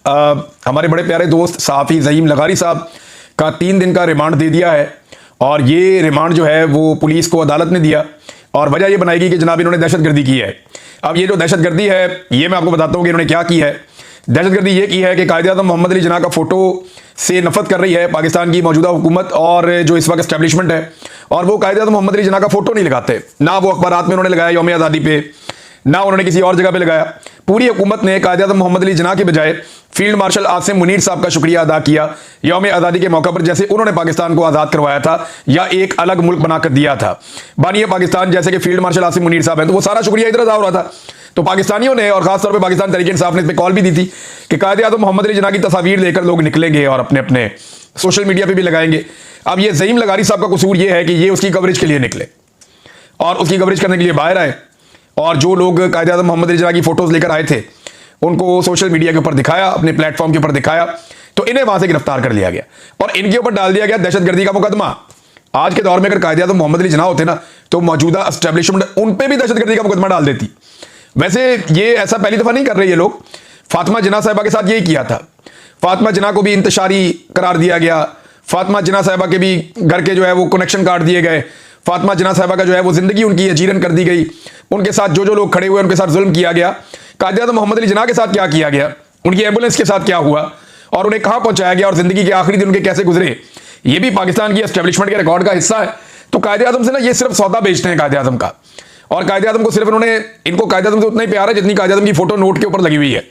हमारे बड़े प्यारे दोस्त सहाफ़ी ज़हीम लगारी साहब का 3 दिन का रिमांड दे दिया है। और ये रिमांड जो है वो पुलिस को अदालत ने दिया और वजह ये बनाएगी कि जनाब इन्होंने दहशतगर्दी की है। अब ये जो दहशतगर्दी है ये मैं आपको बताता हूँ कि इन्होंने क्या की है। दहशतगर्दी ये की है कि कायदे-ए-आज़म मोहम्मद अली जिन्ना का फ़ोटो से नफरत कर रही है पाकिस्तान की मौजूदा हुकूमत और जो इस वक्त एस्टेब्लिशमेंट है, और वो कायदे-ए-आज़म मोहम्मद अली जिन्ना का फ़ोटो नहीं लगाते, ना वो अखबारात में उन्होंने लगाया यौम आज़ादी पे, ना उन्होंने किसी और जगह पे लगाया। पूरी हुकूमत ने कायदे-ए-आज़म मोहम्मद अली जिन्ना के बजाय फील्ड मार्शल आसिम मुनीर साहब का शुक्रिया अदा किया यौम आज़ादी के मौके पर, जैसे उन्होंने पाकिस्तान को आज़ाद करवाया था या एक अलग मुल्क बनाकर दिया था। बानिए पाकिस्तान जैसे कि फील्ड मार्शल आसिम मुनीर साहब हैं, तो वो सारा शुक्रिया इधर अदा हो रहा था। तो पाकिस्तानियों ने और खासतौर पर पाकिस्तान तहरीक इंसाफ ने इस पर कॉल भी दी थी कि कायदे-ए-आज़म मोहम्मद अली जिन्ना की तस्वीर लेकर लोग निकलेंगे और अपने अपने सोशल मीडिया पर भी लगाएंगे। अब ये ज़हीम लगारी साहब का कसूर ये है कि ये उसकी कवरेज के लिए निकले और उसकी कवरेज करने के लिए बाहर आए, और जो लोग कायदे-ए-आज़म मोहम्मद अली जिन्ना की फोटोज लेकर आए थे उनको सोशल मीडिया के ऊपर दिखाया, अपने प्लेटफॉर्म के ऊपर दिखाया, तो इन्हें वहां से गिरफ्तार कर लिया गया और इनके ऊपर डाल दिया गया दहशतगर्दी का मुकदमा। आज के दौर में अगर कायदे-ए-आज़म मोहम्मद अली जिन्ना होते ना तो मौजूदा एस्टेब्लिशमेंट उन पे भी दहशतगर्दी का मुकदमा डाल देती। वैसे ये ऐसा पहली दफा नहीं कर रहे ये लोग, फातिमा जिन्ना साहिबा के साथ यही किया था। फातिमा जिन्ना को भी इंतशारी करार दिया गया, फातिमा जिन्ना साहिबा के भी घर के जो है वो कनेक्शन काट दिए गए, फातिमा जिन्ना साहिबा का जो है वो जिंदगी उनकी अजीरन कर दी गई, उनके साथ जो जो लोग खड़े हुए उनके साथ जुल्म किया गया। कायदे-ए-आज़म मोहम्मद अली जिन्ना के साथ क्या किया गया, उनकी एम्बुलेंस के साथ क्या हुआ और उन्हें कहां पहुंचाया गया और जिंदगी के आखिरी दिन उनके कैसे गुजरे, ये भी पाकिस्तान की एस्टेब्लिशमेंट के रिकॉर्ड का हिस्सा है। तो कायदे-ए-आज़म से ना ये सिर्फ सौदा बेचते हैं कायदे-ए-आज़म का, और कायदे-ए-आज़म को सिर्फ इनको कायदे-ए-आज़म से उतना ही प्यार है जितनी कायदे-ए-आज़म की फोटो नोट के ऊपर लगी हुई है।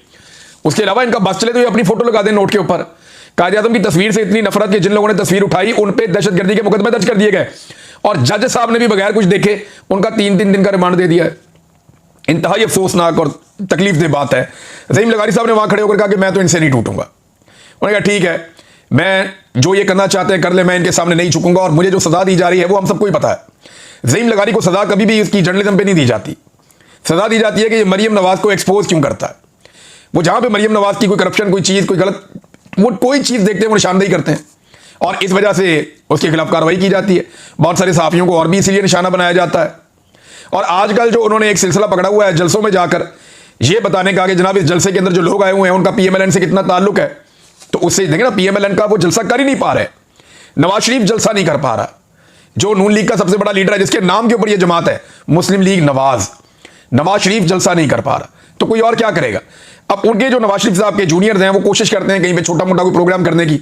उसके अलावा इनका बस चले तो ये अपनी फोटो लगा दें नोट के ऊपर। कायदे-ए-आज़म की तस्वीर से इतनी नफरत कि जिन लोगों ने तस्वीर उठाई उन पे दहशतगर्दी के मुकदमे दर्ज कर दिए गए और जज साहब ने भी बगैर कुछ देखे उनका 3-3 दिन का रिमांड दे दिया है। इंतहाई अफसोसनाक और तकलीफदेह बात है। ज़हीम लगारी साहब ने वहां खड़े होकर कहा कि मैं तो इनसे नहीं टूटूंगा। उन्होंने कहा ठीक है, मैं जो ये करना चाहते हैं कर ले, मैं इनके सामने नहीं झुकूंगा और मुझे जो सजा दी जा रही है वो हम सबको ही पता है। ज़हीम लगारी को सजा कभी भी उसकी जर्नलिज्म पे नहीं दी जाती। सजा दी जाती है कि ये मरियम नवाज को एक्सपोज क्यों करता है। वो जहां पे मरियम नवाज की कोई करप्शन, कोई चीज, कोई गलत, वो कोई चीज देखते हैं वो निशानदेही करते हैं और इस वजह से उसके खिलाफ कार्रवाई की जाती है। बहुत सारे सहाफियों को और भी इसीलिए निशाना बनाया जाता है। और आजकल जो उन्होंने एक सिलसिला पकड़ा हुआ है जलसों में जाकर ये बताने का कि जनाब इस जलसे के अंदर जो लोग आए हुए हैं उनका पीएमएलएन से कितना ताल्लुक है, तो उससे देखें ना पीएमएलएन का वो जलसा कर ही नहीं पा रहे। नवाज शरीफ जलसा नहीं कर पा रहा, जो नून लीग का सबसे बड़ा लीडर है जिसके नाम के ऊपर यह जमात है मुस्लिम लीग नवाज शरीफ जलसा नहीं कर पा रहा, तो कोई और क्या करेगा। अब उनके जो नवाज शरीफ साहब के जूनियर्स हैं वो कोशिश करते हैं कहीं पे छोटा मोटा कोई प्रोग्राम करने की,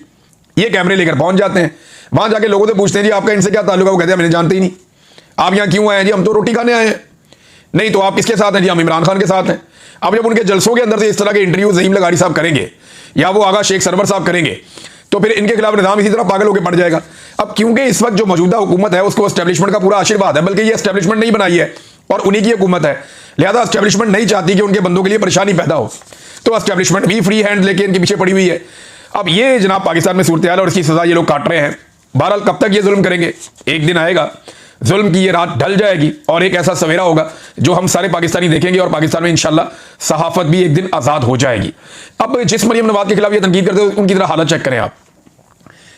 ये कैमरे लेकर पहुंच जाते हैं, वहां जाके लोगों से पूछते हैं जी आपका इनसे क्या ताल्लुक है, वो कहते हैं मैंने जानते ही नहीं। आप यहां क्यों आए हैं जी, हम तो रोटी खाने आए हैं। नहीं तो आप किसके साथ हैं जी, हम इमरान खान के साथ हैं। अब जब उनके जलसों के अंदर से इस तरह के इंटरव्यू ज़हीम लगारी साहब करेंगे या वो आगा शेख सरवर साहब करेंगे तो फिर इनके खिलाफ निजाम इसी तरह पागल होकर पड़ जाएगा। अब क्योंकि इस वक्त जो मौजूदा हुकूमत है उसको एस्टेब्लिशमेंट का पूरा आशीर्वाद है, बल्कि ये एस्टेब्लिशमेंट नहीं बनाई है और उन्हीं की हुकूमत है, लिहाजा एस्टेब्लिशमेंट नहीं चाहती कि उनके बंदों के लिए परेशानी पैदा हो, तो एस्टेब्लिशमेंट भी फ्री हैंड लेके इनके पीछे पड़ी हुई है। अब ये जनाब पाकिस्तान में सूरत हाल और इसकी सजा ये लोग काट रहे हैं। बहरहाल कब तक ये जुल्म करेंगे, एक दिन आएगा जुल्म की ये रात ढल जाएगी और एक ऐसा सवेरा होगा जो हम सारे पाकिस्तानी देखेंगे और पाकिस्तान में इंशाल्लाह सहाफत भी एक दिन आजाद हो जाएगी। अब जिस मरियम नवाज के खिलाफ ये तनकीद करते हैं उनकी तरह हालत चेक करें आप।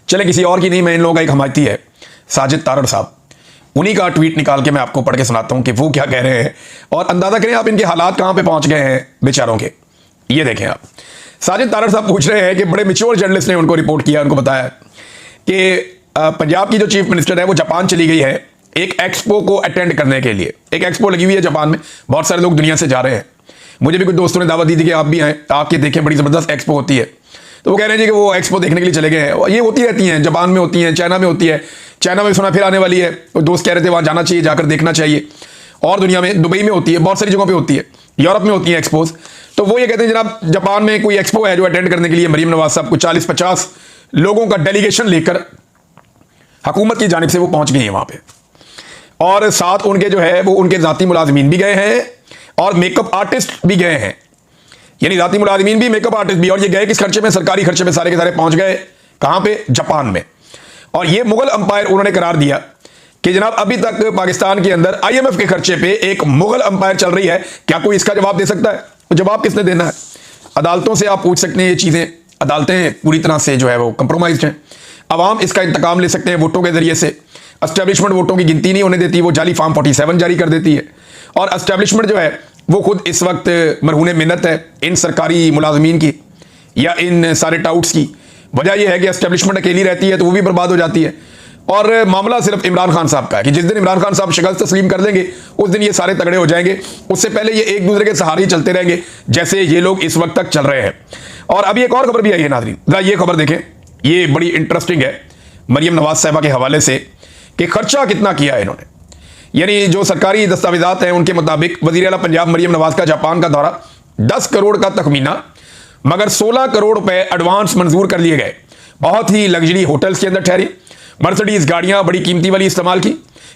चले किसी और की नहीं, मैं इन लोगों का एक हमायती है साजिद तारड़ साहब, उन्हीं का ट्वीट निकाल के मैं आपको पढ़ के सुनाता हूं कि वो क्या कह रहे हैं और अंदाजा करें आप इनके हालात कहां पे पहुंच गए हैं बेचारों के। ये देखें आप, साजिद तारड़ साहब पूछ रहे हैं कि बड़े मैच्योर जर्नलिस्ट ने उनको रिपोर्ट किया, उनको बताया कि पंजाब की जो चीफ मिनिस्टर है वो जापान चली गई है एक एक्सपो को अटेंड करने के लिए। एक एक्सपो लगी हुई है जापान में, बहुत सारे लोग दुनिया से जा रहे हैं। मुझे भी कुछ दोस्तों ने दावत दी थी कि आप भी आए, आके देखें, बड़ी ज़बरदस्त एक्सपो होती है। तो वो कह रहे हैं जी कि वो एक्सपो देखने के लिए चले गए हैं। ये होती रहती हैं, जापान में होती हैं, चाइना में होती है, चाइना में सुना फिर आने वाली है, तो दोस्त कह रहे थे वहाँ जाना चाहिए, जाकर देखना चाहिए। और दुनिया में दुबई में होती है, बहुत सारी जगहों पर होती है, यूरोप में होती है एक्सपोज। तो वो ये कहते हैं जनाब जापान में कोई एक्सपो है जो अटेंड करने के लिए मरीम नवाज साहब को 40-50 लोगों का डेलीगेशन लेकर हुकूमत की जानिब से वो पहुंच गई है वहां पे, और साथ उनके जो है वो उनके जाती मुलाजमीन भी गए हैं और मेकअप आर्टिस्ट भी गए हैं, यानी जाती मुलाजमीन भी मेकअप आर्टिस्ट भी। और ये गए किस खर्चे में, सरकारी खर्चे में सारे के सारे पहुंच गए कहां पे, जापान में। और ये मुगल अंपायर उन्होंने करार दिया कि जनाब अभी तक पाकिस्तान के अंदर IMF के खर्चे पे एक मुगल अंपायर चल रही है, क्या कोई इसका जवाब दे सकता है? तो जवाब किसने देना है? अदालतों से आप पूछ सकते हैं ये चीजें, अदालतें पूरी तरह से जो है वो कंप्रोमाइज्ड हैं। अवाम इसका इंतकाम ले सकते हैं वोटों के जरिए से। एस्टेब्लिशमेंट वोटों की गिनती नहीं होने देती, वो जाली फॉर्म 47 जारी कर देती है। और एस्टेब्लिशमेंट जो है वो खुद इस वक्त मरहून मिन्नत है इन सरकारी मुलाजमीन की, या इन सारे टाउट्स की। वजह यह है कि एस्टेब्लिशमेंट अकेली रहती है तो वो भी बर्बाद हो जाती है। और मामला सिर्फ इमरान खान साहब का है कि जिस दिन इमरान खान साहब शिकस्त तस्लीम कर लेंगे उस दिन ये सारे तगड़े हो जाएंगे। उससे पहले ये एक दूसरे के सहारे ही चलते रहेंगे जैसे ये लोग इस वक्त तक चल रहे हैं। और अभी एक और खबर भी आई है नाज़रीन, जरा ये खबर देखें, ये बड़ी इंटरेस्टिंग है मरियम नवाज साहिबा के हवाले से कि खर्चा कितना किया है इन्होंने। यानी जो सरकारी दस्तावेजात हैं उनके मुताबिक वज़ीर आला पंजाब मरियम नवाज का जापान का दौरा 10 करोड़ का तखमीना, मगर 16 करोड़ रुपए एडवांस मंजूर कर लिए गए। बहुत ही लग्जरी होटल्स के अंदर ठहरी, मर्सिडीज गाड़ियां बड़ी कीमती वाली इस्तेमाल की,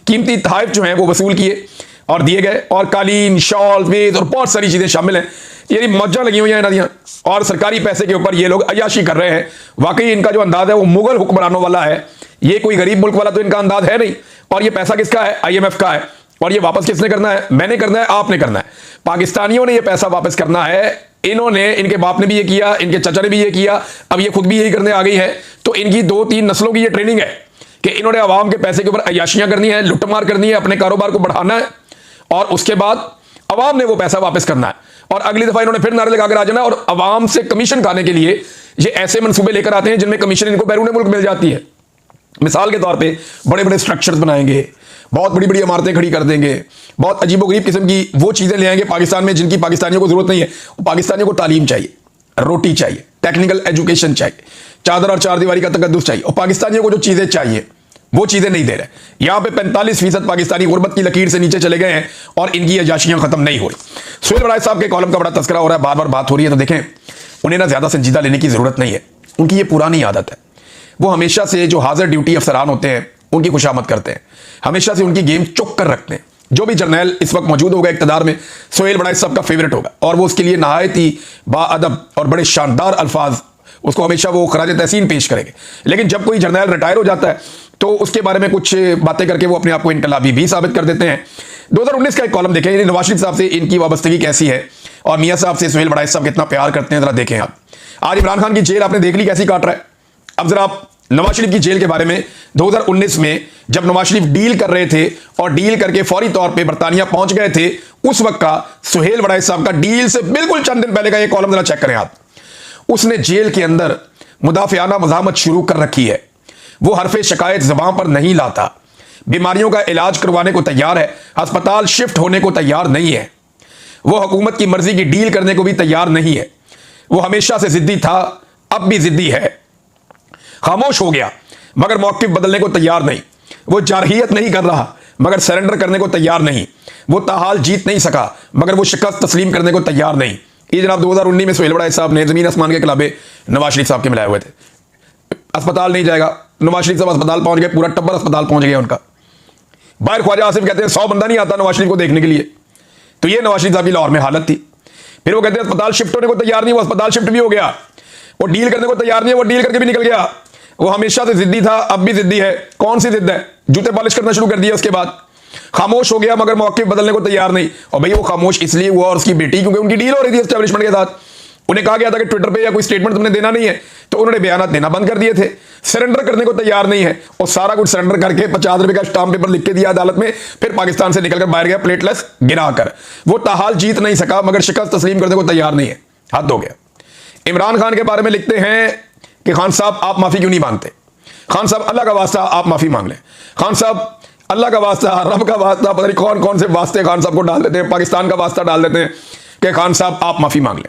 कीमती तोहफे जो हैं वो वसूल किए और दिए गए, और कालीन, शॉल, वेद और बहुत सारी चीजें शामिल हैं। यानी मौजा लगी हुई हैं नदियां, और सरकारी पैसे के ऊपर ये लोग अयाशी कर रहे हैं। वाकई इनका जो अंदाज है वो मुगल हुक्मरानों वाला है, ये कोई गरीब मुल्क वाला तो इनका अंदाज है नहीं। और ये पैसा किसका है? IMF का है। और ये वापस किसने करना है? मैंने करना है, आपने करना है। पाकिस्तानियों ने ये पैसा वापस करना है। इन्होंने, इनके बाप ने भी ये किया, इनके चचा ने भी ये किया, अब ये खुद भी यही करने आ गई है। तो इनकी 2-3 नस्लों की ये ट्रेनिंग है कि इन्होंने अवाम के पैसे के ऊपर अयाशियां करनी है, लुटमार करनी है, अपने कारोबार को बढ़ाना है, और उसके बाद अवाम ने वो पैसा वापस करना है। और अगली दफा इन्होंने फिर नारे लगाकर आ जाना और अवाम से कमीशन खाने के लिए ये ऐसे मंसूबे लेकर आते हैं जिनमें कमीशन इनको बैरून मुल्क मिल जाती है। मिसाल के तौर पे बड़े बड़े स्ट्रक्चर्स बनाएंगे, बहुत बड़ी बड़ी इमारतें खड़ी कर देंगे, बहुत अजीबोगरीब किस्म की वो चीज़ें ले आएंगे पाकिस्तान में जिनकी पाकिस्तानियों को जरूरत नहीं है। पाकिस्तानियों को तालीम चाहिए, रोटी चाहिए, टेक्निकल एजुकेशन चाहिए, चादर और चारदीवारी का तकद्दुस चाहिए, और पाकिस्तानियों को जो चीज़ें चाहिए वो चीज़ें नहीं दे रहे। यहाँ पे 45% पाकिस्तानी गुर्बत की लकीर से नीचे चले गए हैं और इनकी अयाशियां खत्म नहीं हो रही। सुहेल वड़ाई साहब के कॉलम का बड़ा तस्करा हो रहा है, बार बार बात हो रही है, तो देखें उन्हें ना ज़्यादा संजीदा लेने की ज़रूरत नहीं है। उनकी ये पुरानी आदत है, वो हमेशा से जो हाजिर ड्यूटी अफसरान होते हैं उनकी खुशामद करते हैं, हमेशा से उनकी गेम चुक कर रखते हैं। जो भी जर्नैल इस वक्त मौजूद होगा इक़्तिदार में, सुहेल वड़ाई साहब का फेवरेट होगा, और वो उसके लिए नहायत ही बाअदब और बड़े शानदार अल्फाज उसको हमेशा वो खराज तहसीन पेश करेंगे। लेकिन जब कोई जर्नैल रिटायर हो जाता है तो उसके बारे में कुछ बातें करके वो अपने आप को इनकलाबी भी साबित कर देते हैं। 2019 का एक कॉलम देखें, नवाज शरीफ साहब से इनकी वाबस्तगी कैसी है और मियाँ साहब से सुहेल वड़ाई साहब कितना प्यार करते हैं, जरा देखें आप। आज इमरान खान की जेल आपने देख ली कैसी काट रहा है। अब जरा आप नवाज शरीफ की जेल के बारे में 2019 में जब नवाज शरीफ डील कर रहे थे और डील करके फौरी तौर पे बरतानिया पहुंच गए थे, उस वक्त का सुहेल वड़ाई साहब का डील से बिल्कुल चंद दिन पहले का ये कॉलम जरा चेक करें आप। उसने जेल के अंदर मुदाफियाना मज़ामत शुरू कर रखी है। वो हरफे शिकायत ज़बान पर नहीं लाता, बीमारियों का इलाज करवाने को तैयार है, अस्पताल शिफ्ट होने को तैयार नहीं है, वो हुकूमत की मर्जी की डील करने को भी तैयार नहीं है। वो हमेशा से जिद्दी था, अब भी जिद्दी है। खामोश हो गया मगर मौक़िफ़ बदलने को तैयार नहीं। वो जारहियत नहीं कर रहा मगर सरेंडर करने को तैयार नहीं। वो ताहाल जीत नहीं सका मगर वो शिकस्त तस्लीम करने को तैयार नहीं। ये जनाब 2019 में सुहेल वड़ाई साहब ने ज़मीन आसमान के खिलाफे नवाज शरीफ साहब के मिलाए हुए थे। अस्पताल नहीं जाएगा, नवाज शरीफ साहब अस्पताल पहुंच गए, पूरा टब्बर अस्पताल पहुंच गया उनका। बाहर ख्वाजा आसिफ कहते हैं 100 बंदा नहीं आता नवाज शरीफ को देखने के लिए। तो ये नवाज शरीफ साहब की लाहौर में हालत थी। फिर वो कहते हैं अस्पताल शिफ्ट होने को तैयार नहीं, वो अस्पताल शिफ्ट भी हो गया। वो डील करने को तैयार नहीं है, वो डील करके भी निकल गया। वो हमेशा से जिद्दी था, अब भी जिद्दी है। कौन सी जिद्द है? जूते पॉलिश करना शुरू कर दिया उसके बाद। खामोश हो गया मगर मौक़िफ़ बदलने को तैयार नहीं। और भाई वो खामोश इसलिए हुआ और उसकी बेटी, क्योंकि उनकी डील हो रही थी एस्टेब्लिशमेंट के साथ। उन्हें कहा गया था कि ट्विटर पे या कोई स्टेटमेंट तुमने देना नहीं है, तो उन्होंने बयान देना बंद कर दिए थे। सरेंडर करने को तैयार नहीं है और सारा कुछ सरेंडर करके 50 रुपए का स्टाम्प पेपर लिख के दिया अदालत में, फिर पाकिस्तान से निकलकर बाहर गया प्लेटलेस गिराकर। वो ताहाल जीत नहीं सका मगर शिकस्त तस्लीम करने को तैयार नहीं है। हद हो गया। इमरान खान के बारे में लिखते हैं कि खान साहब आप माफी क्यों नहीं मांगते? खान साहब अल्लाह का वास्ता आप माफी मांग लें। खान साहब अल्लाह का वास्ता, रब का वास्ता, पता नहीं कौन कौन से वास्ते खान साहब को डाल देते हैं, पाकिस्तान का वास्ता डाल देते हैं कि खान साहब आप माफी मांग लें।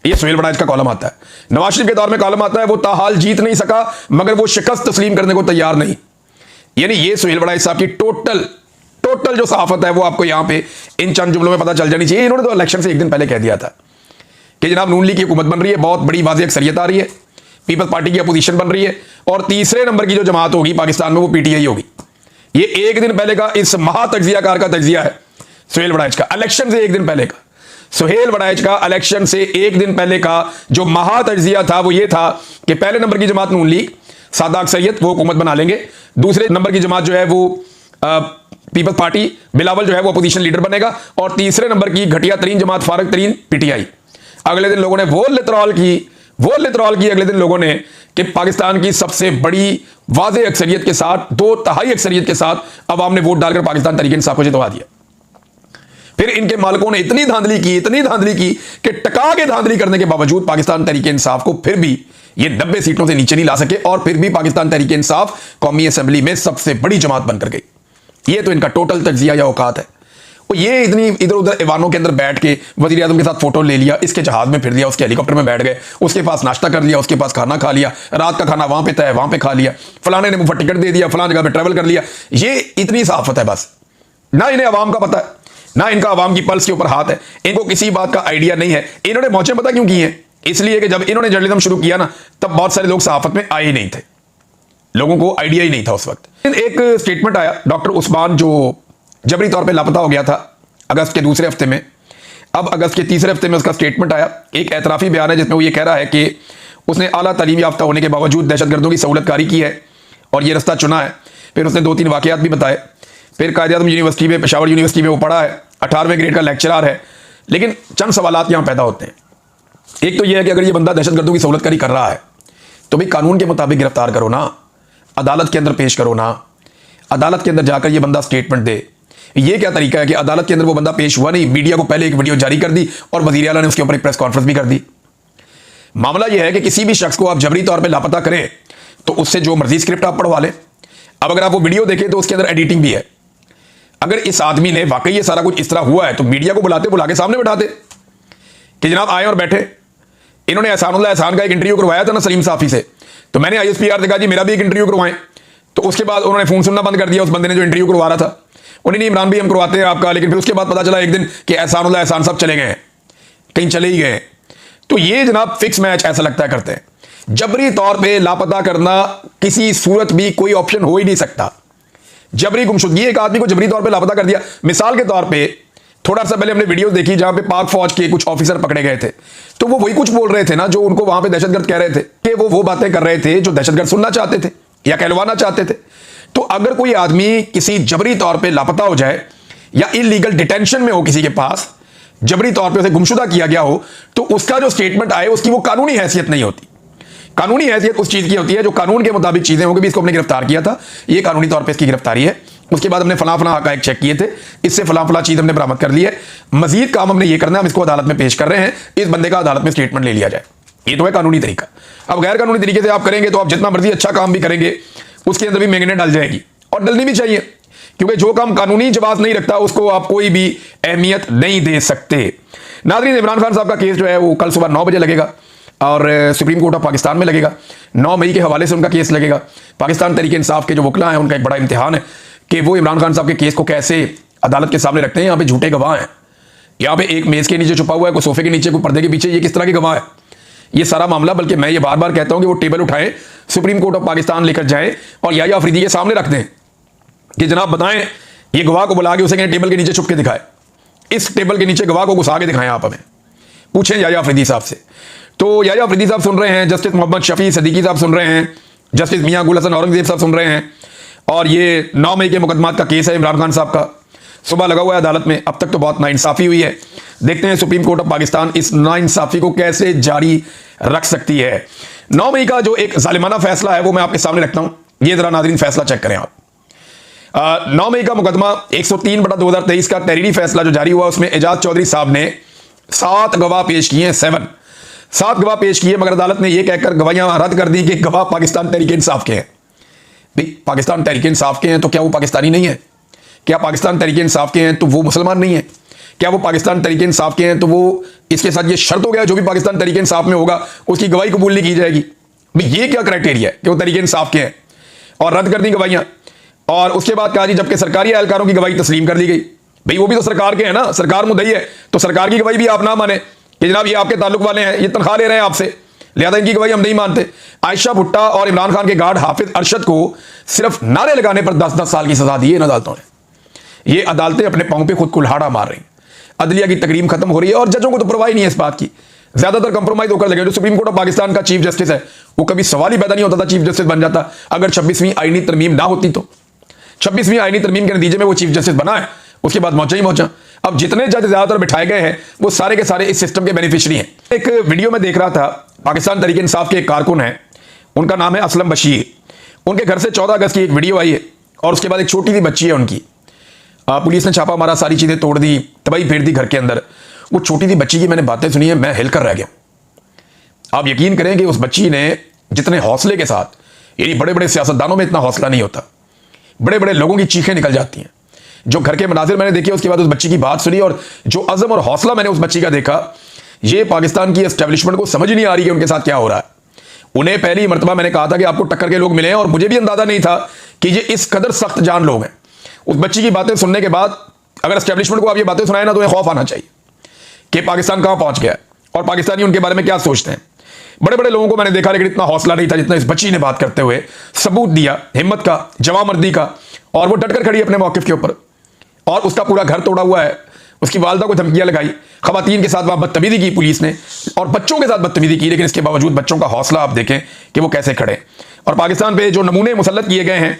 ये सुहेल वड़ाई का कॉलम आता है। नवाज शरीफ के दौर में कॉलम आता है वो ताहाल जीत नहीं सका मगर वो शिकस्त तस्लीम करने को तैयार नहीं। यानी ये सुहेल वड़ाई साहब की टोटल जो सहाफत है वो आपको यहां पे इन चंद जुमलों में पता चल जानी चाहिए। इन्होंने तो इलेक्शन से एक दिन पहले कह दिया था कि जनाब नून लीग की हुकूमत बन रही है, बहुत बड़ी वाज़ेह अक्सरियत आ रही है, पीपल्स पार्टी की अपोजिशन बन रही है, और तीसरे नंबर की जो जमात होगी पाकिस्तान में वो PTI होगी। ये एक दिन पहले का इस महातज्जियाकार का तज्जिया है सुहेल वड़ाई का, इलेक्शन से एक दिन पहले का। सुहेल वड़ाई का इलेक्शन से एक दिन पहले का जो महातज्जिया था वो ये था कि पहले नंबर की जमात नून लीग, सादा अक्सरियत, वो हुकूमत बना लेंगे। दूसरे नंबर की जमात जो है वो पीपल्स पार्टी, बिलावल जो है वो अपोजिशन लीडर बनेगा, और तीसरे नंबर की घटिया तरीन जमात, फारग तरीन, PTI। अगले दिन लोगों ने वो लितरॉल की अगले दिन लोगों ने कि पाकिस्तान की सबसे बड़ी वाज़ेह अक्सरियत के साथ, 2/3 अक्सरियत के साथ अवाम ने वोट डालकर पाकिस्तान तहरीक इंसाफ को जितवा दिया। फिर इनके मालिकों ने इतनी धांधली की कि टका के धांधली करने के बावजूद पाकिस्तान तहरीक इंसाफ को फिर भी ये 90 सीटों से नीचे नहीं ला सके और फिर भी पाकिस्तान तहरीक इंसाफ कौमी असेंबली में सबसे बड़ी जमात बनकर गई। ये तो इनका टोटल तज्जिया या औकात है। और ये इतनी इधर उधर ईवानों के अंदर बैठ के वजीर आजम के साथ फोटो ले लिया, इसके जहाज में फिर लिया, उसके हेलीकॉप्टर में बैठ गए, उसके पास नाश्ता कर लिया, उसके पास खाना खा लिया, रात का खाना वहां पे तय वहां पे खा लिया, फलाने ने मुफ्त टिकट दे दिया, फलां जगह पे ट्रैवल कर लिया। ये इतनी सहाफत है बस। ना इन्हें अवाम का पता है, ना इनका अवाम की पल्स के ऊपर हाथ है, इनको किसी बात का आइडिया नहीं है। इन्होंने मौजे पता क्यों किए हैं? इसलिए कि जब इन्होंने जर्नलिज्म शुरू किया ना, तब बहुत सारे लोग सहाफत में आए ही नहीं थे, लोगों को आइडिया ही नहीं था उस वक्त। एक स्टेटमेंट आया, डॉक्टर उस्मान जो जबरी तौर पे लापता हो गया था अगस्त के दूसरे हफ्ते में, अब अगस्त के तीसरे हफ्ते में उसका स्टेटमेंट आया। एक एतराफ़ी बयान है जिसमें वो ये कह रहा है कि उसने आला तालीम याफ्ता होने के बावजूद दहशतगर्दों की सहूलतकारी की है और ये रास्ता चुना है। फिर उसने 2-3 वाक़यात भी बताए। फिर कायद-ए-आज़म यूनिवर्सिटी में, पेशावर यूनिवर्सिटी में वो पढ़ा है, 18वें ग्रेड का लेक्चरर है। लेकिन चंद सवालात यहाँ पैदा होते हैं। एक तो यह है कि अगर ये बंदा दहशतगर्दों की सहूलतकारी कर रहा है तो भाई कानून के मुताबिक गिरफ्तार करो ना, अदालत के अंदर पेश करो ना, अदालत के अंदर जाकर ये बंदा स्टेटमेंट दे। ये क्या तरीका है कि अदालत के अंदर वो बंदा पेश हुआ नहीं, मीडिया को पहले एक वीडियो जारी कर दी और वज़ीर आला ने उसके ऊपर एक प्रेस कॉन्फ्रेंस भी कर दी। मामला यह है कि किसी भी शख्स को आप जबरी तौर पर लापता करें तो उससे जो मर्जी स्क्रिप्ट आप पढ़वा लें। अब अगर आप वो वीडियो देखें तो उसके अंदर एडिटिंग भी है। अगर इस आदमी ने वाकई ये सारा कुछ इस तरह हुआ है तो मीडिया को बुला के सामने बैठाते कि जनाब आए और बैठे। इन्होंने एहसान का एक इंटरव्यू करवाया था ना सलीम साफी से, तो मैंने ISPR से कहा जी मेरा भी एक इंटरव्यू करवाएं, तो उसके बाद उन्होंने फोन सुनना बंद कर दिया उस बंदे ने जो इंटरव्यू करवा रहा था। उन्हें नहीं इमरान भी हम करवाते हैं आपका, लेकिन फिर उसके बाद पता चला एक दिन कि एहसान साहब चले गए, कहीं चले ही गए। तो ये जनाब फिक्स मैच ऐसा लगता है करते हैं। जबरी तौर पर लापता करना किसी सूरत भी कोई ऑप्शन हो ही नहीं सकता। जबरी गुमशुदगी, एक आदमी को जबरी तौर पे लापता कर दिया। मिसाल के तौर पे थोड़ा सा पहले हमने वीडियो देखी जहां पे पाक फौज के कुछ ऑफिसर पकड़े गए थे, तो वो वही कुछ बोल रहे थे ना जो उनको वहां पे दहशतगर्द कह रहे थे, कि वो बातें कर रहे थे जो दहशतगर्द सुनना चाहते थे या कहलवाना चाहते थे। तो अगर कोई आदमी किसी जबरी तौर पर लापता हो जाए या इलीगल डिटेंशन में हो, किसी के पास जबरी तौर पर उसे गुमशुदा किया गया हो, तो उसका जो स्टेटमेंट आए उसकी वो कानूनी हैसियत नहीं होती। कानूनी हैसियत उस चीज की होती है जो कानून के मुताबिक चीजें होंगी। भी इसको हमने गिरफ्तार किया था, ये कानूनी तौर पे इसकी गिरफ्तारी है। उसके बाद हमने फला हकायक चेक किए थे, इससे फला चीज हमने बरामद कर ली है, मजीद काम हमने ये करना है, हम इसको अदालत में पेश कर रहे हैं, इस बंदे का अदालत में स्टेटमेंट ले लिया जाए। ये तो है कानूनी तरीका। अब गैर कानूनी तरीके से आप करेंगे तो आप जितना मर्जी अच्छा काम भी करेंगे उसके अंदर भी महंगे डल जाएगी, और डलनी भी चाहिए, क्योंकि जो काम कानूनी जवाब नहीं रखता उसको आप कोई भी अहमियत नहीं दे सकते। नाज़रीन, इमरान खान साहब का केस जो है वो कल सुबह 9 बजे लगेगा और सुप्रीम कोर्ट ऑफ पाकिस्तान में लगेगा। 9 मई के हवाले से उनका केस लगेगा। पाकिस्तान तहरीक इंसाफ के जो वकला हैं उनका एक बड़ा इम्तिहान है कि वो इमरान खान साहब के केस को कैसे अदालत के सामने रखते हैं। यहाँ पे झूठे गवाह हैं, यहाँ पे एक मेज के नीचे छुपा हुआ है, कोई सोफे के नीचे, कोई पर्दे के पीछे, ये किस तरह के गवाह है ये सारा मामला। बल्कि मैं ये बार बार कहता हूँ कि वो टेबल उठाएं, सुप्रीम कोर्ट ऑफ पाकिस्तान लेकर जाएं और याहिया अफरीदी के सामने रख दें कि जनाब बताएं, ये गवाह को बुला के उसे कहें टेबल के नीचे छुप के दिखाए, इस टेबल के नीचे गवाह को घुसा के दिखाएं, आप हमें पूछें याहिया अफरीदी साहब से। तो याहिया अफरीदी साहब सुन रहे हैं, जस्टिस मोहम्मद शफी सदीकी साहब सुन रहे हैं, जस्टिस मियां गुल हसन औरंगजेब साहब सुन रहे हैं, और ये 9 मई के मुकदमात का केस है इमरान खान साहब का, सुबह लगा हुआ है अदालत में। अब तक तो बहुत नाइंसाफ़ी हुई है, देखते हैं सुप्रीम कोर्ट ऑफ पाकिस्तान इस नाइंसाफ़ी को कैसे जारी रख सकती है। 9 मई का जो एक जालिमाना फैसला है वो मैं आपके सामने रखता हूं, ये जरा नाज़रीन फैसला चेक करें आप। 9 मई का मुकदमा 103/2023 का तहरीरी फैसला जो जारी हुआ, उसमें एजाज चौधरी साहब ने 7 गवाह पेश किए हैं, 7 गवाह पेश किए, मगर अदालत ने यह कहकर गवाहियां रद्द कर दी कि गवाह पाकिस्तान तहरीक इंसाफ के हैं। पाकिस्तान तहरीक इंसाफ के हैं तो क्या वो पाकिस्तानी नहीं है? क्या पाकिस्तान तहरीक इंसाफ के हैं तो वो मुसलमान नहीं है? क्या वो पाकिस्तान तहरीक इंसाफ के हैं तो वो इसके साथ ये शर्त हो गया जो भी पाकिस्तान तहरीक इंसाफ में होगा उसकी गवाही कबूल नहीं की जाएगी? भाई ये क्या क्राइटेरिया है कि वो तहरीक इंसाफ के हैं? और रद्द कर दी गवाहियां। और उसके बाद कहा जी जबकि सरकारी एहलकारों की गवाही तस्लीम कर ली गई। भाई वो भी तो सरकार के हैं ना, सरकार मुद्दई है, तो सरकार की गवाही भी आप ना माने कि जनाब ये आपके ताल्लुक वाले हैं, ये तनख्वाह ले रहे हैं आपसे, लिहाजा इनकी गवाही हम नहीं मानते। आयशा भुट्टा और इमरान खान के गार्ड हाफिज अरशद को सिर्फ नारे लगाने पर 10-10 साल की सजा दी है इन अदालतों ने। ये अदालतें अपने पांव पे खुद कुल्हाड़ा मार रही हैं। अदलिया की तकरीम खत्म हो रही है और जजों को तो परवाह ही नहीं है इस बात की, ज्यादातर कंप्रोमाइज होकर लगे। जो सुप्रीम कोर्ट ऑफ पाकिस्तान का चीफ जस्टिस है वो कभी सवाल ही पैदा नहीं होता था चीफ जस्टिस बन जाता अगर 26वीं आईनी तरमीम ना होती। तो 26वीं आईनी तरमीम के नतीजे में वो चीफ जस्टिस बना है, उसके बाद मौजा ही मौजा। अब जितने जज ज्यादातर बिठाए गए हैं वो सारे के सारे इस सिस्टम के बेनिफिशियरी हैं। एक वीडियो में देख रहा था, पाकिस्तान तहरीक इंसाफ के एक कारकुन है, उनका नाम है असलम बशीर। उनके घर से 14 अगस्त की एक वीडियो आई है और उसके बाद एक छोटी सी बच्ची है उनकी, पुलिस ने छापा मारा, सारी चीज़ें तोड़ दी, तबाही फेर दी घर के अंदर। वो छोटी सी बच्ची की मैंने बातें सुनी है, मैं हिलकर रह गया। आप यकीन करें कि उस बच्ची ने जितने हौसले के साथ, यानी बड़े बड़े सियासतदानों में इतना हौसला नहीं होता, बड़े बड़े लोगों की चीखें निकल जाती हैं। जो घर के मनाजिर मैंने देखे, उसके बाद उस बच्ची की बात सुनी और जो अज़म और हौसला मैंने उस बच्ची का देखा, ये पाकिस्तान की एस्टेब्लिशमेंट को समझ नहीं आ रही कि उनके साथ क्या हो रहा है। उन्हें पहली मरतबा मैंने कहा था कि आपको टक्कर के लोग मिले हैं, और मुझे भी अंदाजा नहीं था कि ये इस कदर सख्त जान लोग हैं। उस बच्ची की बातें सुनने के बाद अगर एस्टेब्लिशमेंट को आप ये बातें सुनाए ना, तो उन्हें खौफ आना चाहिए कि पाकिस्तान कहां पहुंच गया है और पाकिस्तानी उनके बारे में क्या सोचते हैं। बड़े बड़े लोगों को मैंने देखा, लेकिन इतना हौसला नहीं था जितना इस बच्ची ने बात करते हुए सबूत दिया, हिम्मत का, जवामर्दी का। और वो डटकर खड़ी अपने मौकिफ के ऊपर, और उसका पूरा घर तोड़ा हुआ है। उसकी वालदा को धमकियां लगाई, खवातीन के साथ वहां बदतमीजी की पुलिस ने, और बच्चों के साथ बदतमीजी की। लेकिन इसके बावजूद बच्चों का हौसला आप देखें कि वो कैसे खड़े। और पाकिस्तान पे जो नमूने मुसल्लत किए गए हैं,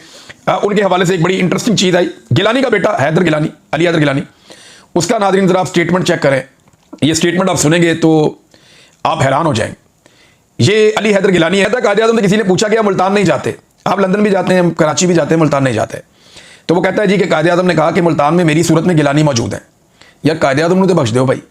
उनके हवाले से एक बड़ी इंटरेस्टिंग चीज आई। गिलानी का बेटा हैदर गिलानी, अली हैदर गिलानी, उसका नाज़रीन जरा आप स्टेटमेंट चेक करें। ये स्टेटमेंट आप सुनेंगे तो आप हैरान हो जाएंगे। ये अली हैदर गिलानी है। कायदे आज़म से किसी ने पूछा कि आप मुल्तान नहीं जाते, आप लंदन भी जाते हैं, कराची भी जाते हैं, मुल्तान नहीं जाते। तो वो कहता है जी कि कायदे आज़म ने कहा कि मुल्तान में मेरी सूरत में गिलानी मौजूद है। यार कायदे आज़म ने तो बख्श दो भाई।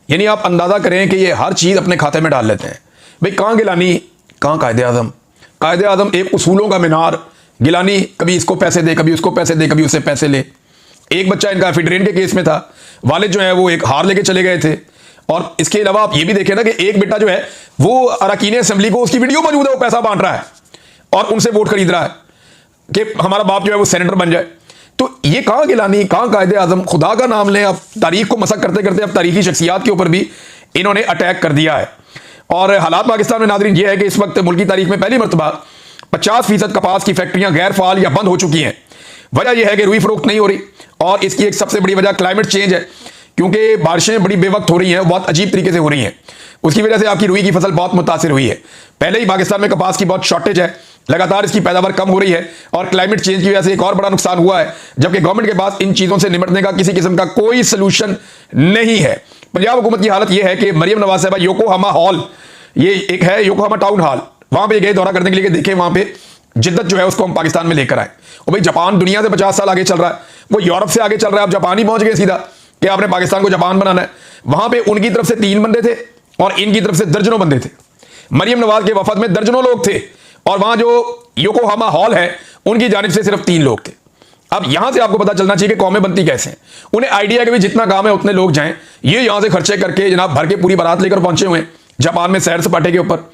यानी आप अंदाज़ा करें कि ये हर चीज़ अपने खाते में डाल लेते हैं। भाई कहाँ गिलानी, कहाँ कायदे आज़म। कायदे आज़म एक उसूलों का मीनार, गिलानी कभी इसको पैसे दे, कभी उसको पैसे दे, कभी उससे पैसे ले। एक बच्चा इनका फिटरेन के केस में था, वालिद जो है वो एक हार लेके चले गए थे। और इसके अलावा आप ये भी देखें ना कि एक बेटा जो है वो अरकान असेंबली को, उसकी वीडियो मौजूद है, वो पैसा बांट रहा है और उनसे वोट खरीद रहा है कि हमारा बाप जो है वो सेनेटर बन जाए। तो ये कहाँ गिलानी, कहाँ कायदे आज़म। खुदा का नाम लें, अब तारीख को मसक करते करते अब तारीखी शख्सियात के ऊपर भी इन्होंने अटैक कर दिया है। और हालात पाकिस्तान में नाज़रीन ये है कि इस वक्त मुल्की तारीख में पहली मरतबा 50% कपास की फैक्ट्रियां गैर फाल या बंद हो चुकी हैं। वजह यह है कि रुई फरोख्त नहीं हो रही, और इसकी एक सबसे बड़ी वजह क्लाइमेट चेंज है, क्योंकि बारिशें बड़ी बेवक्त हो रही हैं, बहुत अजीब तरीके से हो रही हैं। उसकी वजह से आपकी रुई की फसल बहुत मुतासिर हुई है। पहले ही पाकिस्तान में कपास की बहुत शॉर्टेज है, लगातार इसकी पैदावार कम हो रही है, और क्लाइमेट चेंज की वजह से एक और बड़ा नुकसान हुआ है, जबकि गवर्नमेंट के पास इन चीज़ों से निपटने का किसी किस्म का कोई सलूशन नहीं है। पंजाब हुकूमत की हालत यह है कि मरियम नवाज साहबा योकोहामा हॉल, ये एक है योकोहामा टाउन हॉल, वहां पे गए दौरा करने के लिए, देखें वहां पे जिद्दत जो है उसको हम पाकिस्तान में लेकर आए। और भाई जापान दुनिया से 50 साल आगे चल रहा है, वो यूरोप से आगे चल रहा है, अब जापान ही पहुंच गए सीधा कि आपने पाकिस्तान को जापान बनाना है। वहां पे उनकी तरफ से 3 बंदे थे और इनकी तरफ से दर्जनों बंदे थे। मरियम नवाज के वफद में दर्जनों लोग थे, और वहां जो योकोहामा हॉल है उनकी जानिब से सिर्फ 3 लोग थे। अब यहां से आपको पता चलना चाहिए कि कौमें बनती कैसे हैं। उन्हें आइडिया कि जितना काम है उतने लोग जाएं। ये यहां से खर्चे करके जनाब भर के पूरी बारात लेकर पहुंचे हुए हैं जापान में सैर सपाटे के ऊपर।